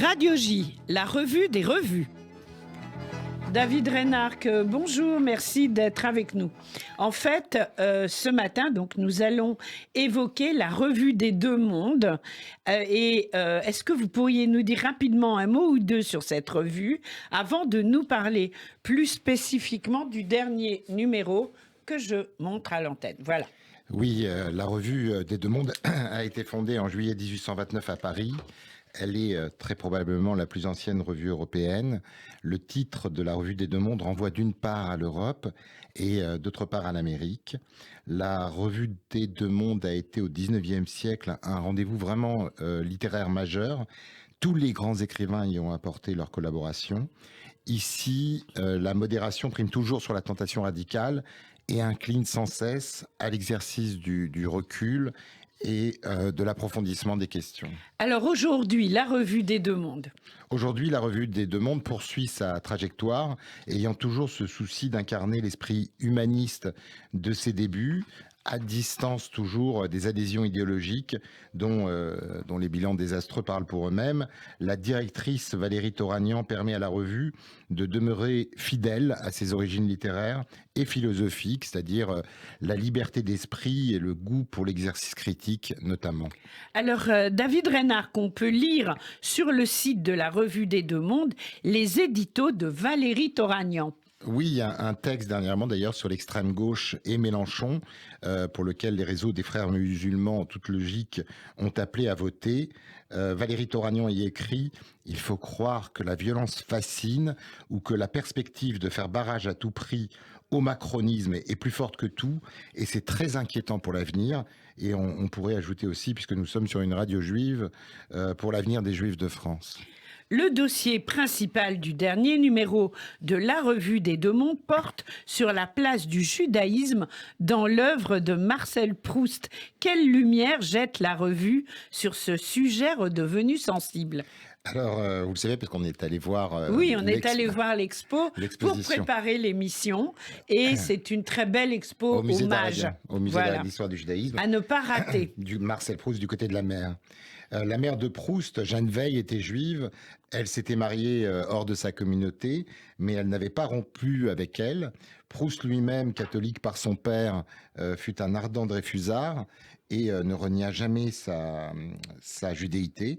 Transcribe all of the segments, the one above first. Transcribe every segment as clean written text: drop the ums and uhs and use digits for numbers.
Radio J, la revue des revues. David Reynarc, bonjour, merci d'être avec nous. En fait, ce matin, donc, nous allons évoquer la revue des Deux Mondes. Est-ce que vous pourriez nous dire rapidement un mot ou deux sur cette revue avant de nous parler plus spécifiquement du dernier numéro que je montre à l'antenne? Voilà. Oui, la revue des Deux Mondes a été fondée en juillet 1829 à Paris. Elle est très probablement la plus ancienne revue européenne. Le titre de la revue des Deux Mondes renvoie d'une part à l'Europe et d'autre part à l'Amérique. La revue des Deux Mondes a été au XIXe siècle un rendez-vous vraiment littéraire majeur. Tous les grands écrivains y ont apporté leur collaboration. Ici, la modération prime toujours sur la tentation radicale et incline sans cesse à l'exercice du recul et de l'approfondissement des questions. Alors aujourd'hui, la revue des Deux Mondes. Aujourd'hui, la revue des Deux Mondes poursuit sa trajectoire, ayant toujours ce souci d'incarner l'esprit humaniste de ses débuts, à distance toujours des adhésions idéologiques dont les bilans désastreux parlent pour eux-mêmes. La directrice Valérie Toragnan permet à la revue de demeurer fidèle à ses origines littéraires et philosophiques, c'est-à-dire la liberté d'esprit et le goût pour l'exercice critique notamment. Alors, David Reynarc, on peut lire sur le site de la revue des Deux Mondes les éditos de Valérie Toragnan. Oui, il y a un texte dernièrement d'ailleurs sur l'extrême gauche et Mélenchon, pour lequel les réseaux des frères musulmans, en toute logique, ont appelé à voter. Valérie Toragnan y écrit « Il faut croire que la violence fascine ou que la perspective de faire barrage à tout prix au macronisme est plus forte que tout, et c'est très inquiétant pour l'avenir. » Et on pourrait ajouter aussi, puisque nous sommes sur une radio juive, pour l'avenir des Juifs de France. Le dossier principal du dernier numéro de la revue des Deux Mondes porte sur la place du judaïsme dans l'œuvre de Marcel Proust. Quelle lumière jette la revue sur ce sujet redevenu sensible ? Alors, vous le savez, parce qu'on est allé voir... oui, on est allé voir l'expo pour préparer l'émission. Et c'est une très belle expo au MAJ. Au musée de l'histoire du judaïsme. À ne pas rater. Du Marcel Proust du côté de la mer. La mère de Proust, Jeanne Veil, était juive. Elle s'était mariée hors de sa communauté, mais elle n'avait pas rompu avec elle. Proust lui-même, catholique par son père, fut un ardent dreyfusard et ne renia jamais sa judéité.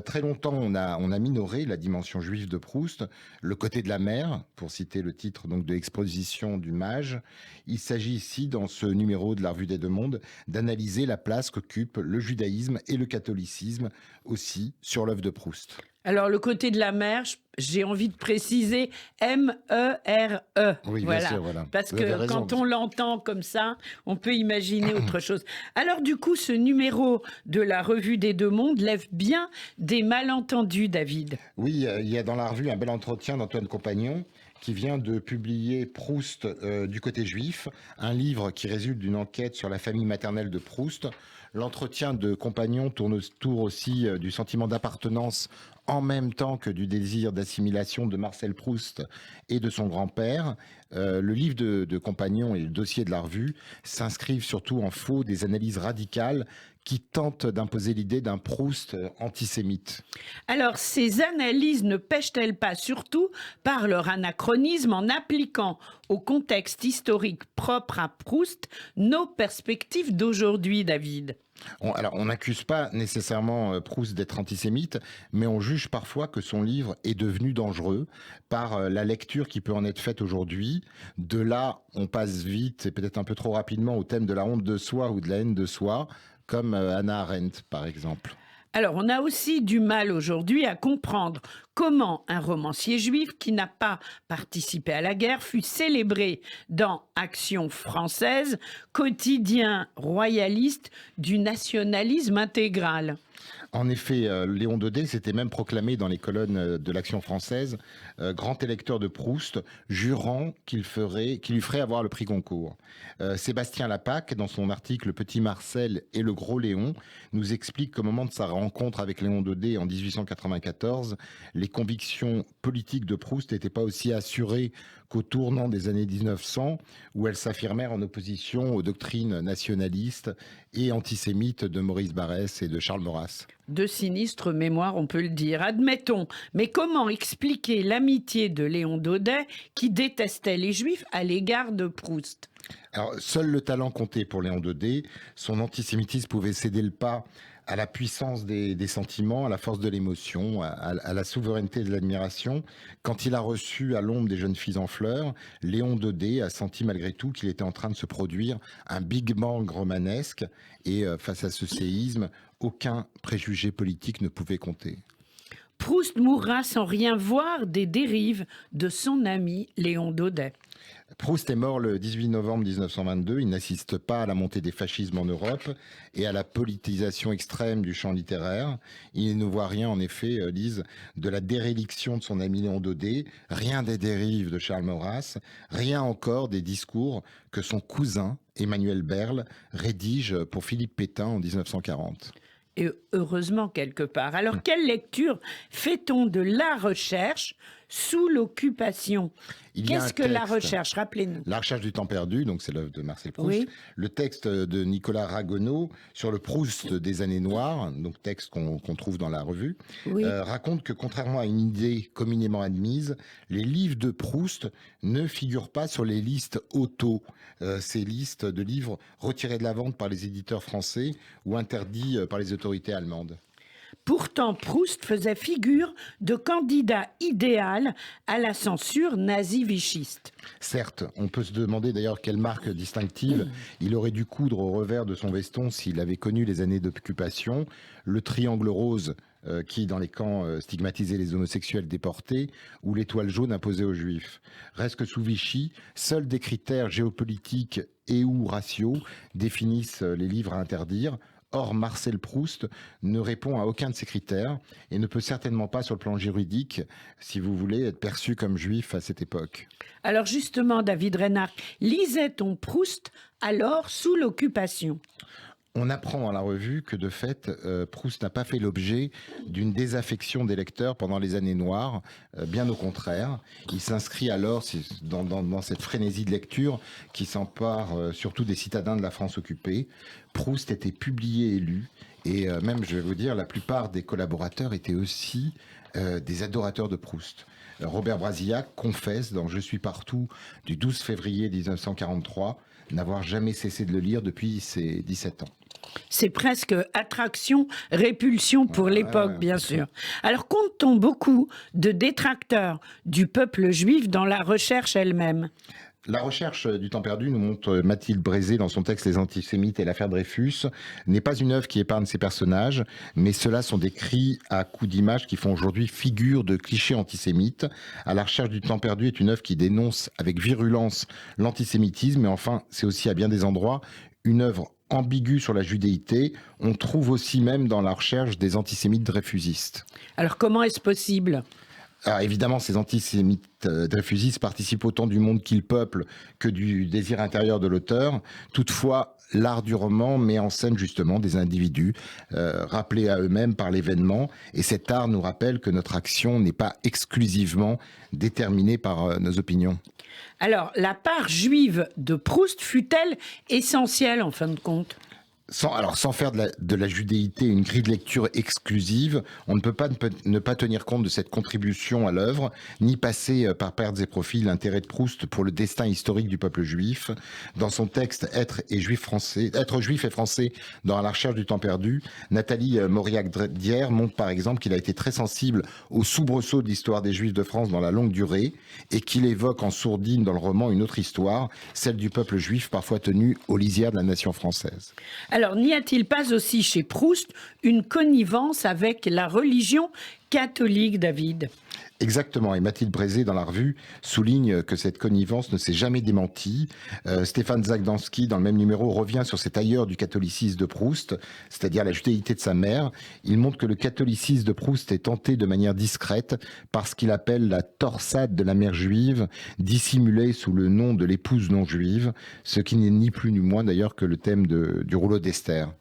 Très longtemps, on a minoré la dimension juive de Proust, le côté de la mer, pour citer le titre donc de l'exposition du MAJ. Il s'agit ici, dans ce numéro de la revue des Deux Mondes, d'analyser la place qu'occupent le judaïsme et le catholicisme aussi sur l'œuvre de Proust. Alors, le côté de la mer, j'ai envie de préciser M-E-R-E. Oui, bien sûr, voilà. Parce que quand on l'entend comme ça, on peut imaginer autre chose. Alors, du coup, ce numéro de la revue des Deux Mondes lève bien des malentendus, David. Oui, il y a dans la revue un bel entretien d'Antoine Compagnon, qui vient de publier Proust du côté juif, un livre qui résulte d'une enquête sur la famille maternelle de Proust. L'entretien de Compagnon tourne autour aussi du sentiment d'appartenance en même temps que du désir d'assimilation de Marcel Proust et de son grand-père. Le livre de Compagnon et le dossier de la revue s'inscrivent surtout en faux des analyses radicales qui tentent d'imposer l'idée d'un Proust antisémite. Alors, ces analyses ne pêchent-elles pas surtout par leur anachronisme en appliquant au contexte historique propre à Proust nos perspectives d'aujourd'hui, David ? On n'accuse pas nécessairement Proust d'être antisémite, mais on juge parfois que son livre est devenu dangereux par la lecture qui peut en être faite aujourd'hui. De là, on passe vite et peut-être un peu trop rapidement au thème de la honte de soi ou de la haine de soi, comme Hannah Arendt, par exemple. Alors, on a aussi du mal aujourd'hui à comprendre comment un romancier juif qui n'a pas participé à la guerre fut célébré dans Action française, quotidien royaliste du nationalisme intégral. En effet, Léon Daudet s'était même proclamé dans les colonnes de l'Action française grand électeur de Proust, jurant qu'il lui ferait avoir le prix Goncourt. Sébastien Lapaque, dans son article Petit Marcel et le Gros Léon, nous explique qu'au moment de sa rencontre avec Léon Daudet en 1894, les convictions politiques de Proust n'étaient pas aussi assurées qu'au tournant des années 1900, où elles s'affirmèrent en opposition aux doctrines nationalistes et antisémites de Maurice Barrès et de Charles Maurras. De sinistre mémoire, on peut le dire. Admettons. Mais comment expliquer l'amitié de Léon Daudet, qui détestait les Juifs, à l'égard de Proust ? Alors, seul le talent comptait pour Léon Daudet. Son antisémitisme pouvait céder le pas à la puissance des sentiments, à la force de l'émotion, à la souveraineté de l'admiration. Quand il a reçu à l'ombre des jeunes filles en fleurs, Léon Daudet a senti malgré tout qu'il était en train de se produire un Big Bang romanesque. Et face à ce séisme, aucun préjugé politique ne pouvait compter. Proust mourra sans rien voir des dérives de son ami Léon Daudet. Proust est mort le 18 novembre 1922. Il n'assiste pas à la montée des fascismes en Europe et à la politisation extrême du champ littéraire. Il ne voit rien, en effet, Lise, de la déréliction de son ami Léon Daudet, rien des dérives de Charles Maurras, rien encore des discours que son cousin, Emmanuel Berle, rédige pour Philippe Pétain en 1940. Et heureusement quelque part. Alors, quelle lecture fait-on de la recherche sous l'occupation ? Qu'est-ce que la recherche ? Rappelez-nous. La recherche du temps perdu, donc c'est l'œuvre de Marcel Proust. Oui. Le texte de Nicolas Ragonneau sur le Proust des années noires, donc texte qu'on trouve dans la revue, Oui. raconte que contrairement à une idée communément admise, les livres de Proust ne figurent pas sur les listes auto, ces listes de livres retirés de la vente par les éditeurs français ou interdits par les autorités allemandes. Pourtant, Proust faisait figure de candidat idéal à la censure nazi-vichiste. Certes, on peut se demander d'ailleurs quelle marque distinctive il aurait dû coudre au revers de son veston s'il avait connu les années d'occupation. Le triangle rose qui, dans les camps, stigmatisait les homosexuels déportés, ou l'étoile jaune imposée aux juifs. Reste que sous Vichy, seuls des critères géopolitiques et ou raciaux définissent les livres à interdire. Or, Marcel Proust ne répond à aucun de ces critères et ne peut certainement pas, sur le plan juridique, si vous voulez, être perçu comme juif à cette époque. Alors justement, David Reynard, lisait-on Proust alors sous l'occupation ? On apprend dans la revue que, de fait, Proust n'a pas fait l'objet d'une désaffection des lecteurs pendant les années noires, bien au contraire. Il s'inscrit alors dans cette frénésie de lecture qui s'empare surtout des citadins de la France occupée. Proust était publié et lu, et même, je vais vous dire, la plupart des collaborateurs étaient aussi des adorateurs de Proust. Robert Brasillac confesse dans « Je suis partout » du 12 février 1943 n'avoir jamais cessé de le lire depuis ses 17 ans. C'est presque attraction, répulsion pour l'époque, bien sûr. Alors, compte-t-on beaucoup de détracteurs du peuple juif dans la recherche elle-même ? La recherche du temps perdu, nous montre Mathilde Brézé dans son texte Les antisémites et l'affaire Dreyfus, n'est pas une œuvre qui épargne ses personnages, mais ceux-là sont des cris à coups d'images qui font aujourd'hui figure de clichés antisémites. À la recherche du temps perdu est une œuvre qui dénonce avec virulence l'antisémitisme, mais enfin, c'est aussi à bien des endroits une œuvre ambiguë sur la judéité. On trouve aussi même dans la recherche des antisémites dreyfusistes. Alors, comment est-ce possible ? Alors évidemment, ces antisémites dreyfusistes participent autant du monde qu'ils peuplent que du désir intérieur de l'auteur. Toutefois, l'art du roman met en scène justement des individus rappelés à eux-mêmes par l'événement. Et cet art nous rappelle que notre action n'est pas exclusivement déterminée par nos opinions. Alors, la part juive de Proust fut-elle essentielle en fin de compte ? Sans faire de la judéité une grille de lecture exclusive, on ne peut pas ne pas tenir compte de cette contribution à l'œuvre, ni passer par pertes et profits l'intérêt de Proust pour le destin historique du peuple juif. Dans son texte Être juif et français dans la recherche du temps perdu, Nathalie Mauriac-Dier montre par exemple qu'il a été très sensible aux soubresauts de l'histoire des Juifs de France dans la longue durée, et qu'il évoque en sourdine dans le roman une autre histoire, celle du peuple juif parfois tenu aux lisières de la nation française. Alors, n'y a-t-il pas aussi chez Proust une connivence avec la religion catholique, David ? Exactement, et Mathilde Brézé, dans la revue, souligne que cette connivence ne s'est jamais démentie. Stéphane Zagdanski, dans le même numéro, revient sur cet ailleurs du catholicisme de Proust, c'est-à-dire la judéité de sa mère. Il montre que le catholicisme de Proust est tenté de manière discrète par ce qu'il appelle la torsade de la mère juive, dissimulée sous le nom de l'épouse non juive, ce qui n'est ni plus ni moins d'ailleurs que le thème du rouleau d'Esther.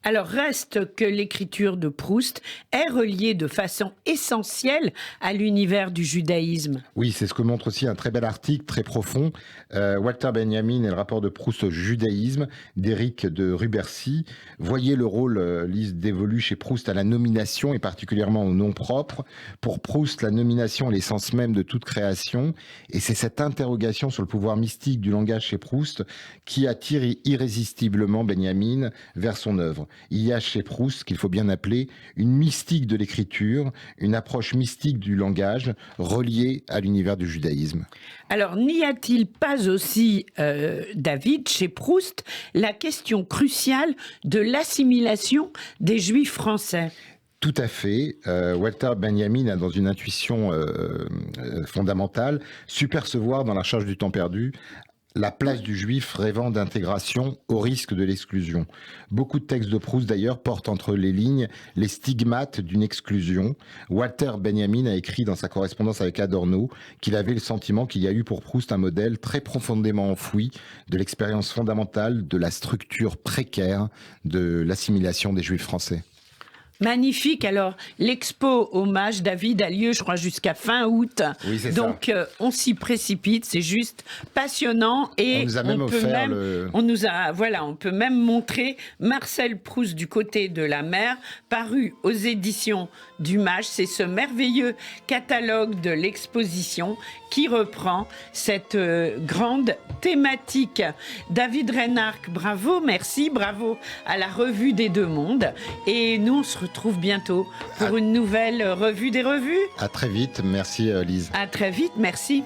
Alors reste que l'écriture de Proust est reliée de façon essentielle à l'univers du judaïsme. Oui, c'est ce que montre aussi un très bel article, très profond. Walter Benjamin et le rapport de Proust au judaïsme d'Éric de Rubercy. Voyez le rôle, Lise, dévolu chez Proust à la nomination et particulièrement au nom propre. Pour Proust, la nomination est l'essence même de toute création. Et c'est cette interrogation sur le pouvoir mystique du langage chez Proust qui attire irrésistiblement Benjamin vers son œuvre. Il y a chez Proust ce qu'il faut bien appeler une mystique de l'écriture, une approche mystique du langage reliée à l'univers du judaïsme. Alors, n'y a-t-il pas aussi, David, chez Proust, la question cruciale de l'assimilation des Juifs français ? Tout à fait. Walter Benjamin a, dans une intuition fondamentale, su percevoir dans La Recherche du temps perdu la place du juif rêvant d'intégration au risque de l'exclusion. Beaucoup de textes de Proust, d'ailleurs, portent entre les lignes les stigmates d'une exclusion. Walter Benjamin a écrit dans sa correspondance avec Adorno qu'il avait le sentiment qu'il y a eu pour Proust un modèle très profondément enfoui de l'expérience fondamentale de la structure précaire de l'assimilation des juifs français. Magnifique. Alors, l'expo Hommage David a lieu, je crois, jusqu'à fin août. Oui, c'est donc, on s'y précipite. C'est juste passionnant. Et on nous a même offert on peut même montrer Marcel Proust du côté de la mer, paru aux éditions du Mage. C'est ce merveilleux catalogue de l'exposition qui reprend cette grande thématique. David Reinhardt, bravo, merci, bravo à la Revue des Deux Mondes. Et nous, on se retrouve bientôt pour une nouvelle Revue des Revues. À très vite, merci Lise. À très vite, merci.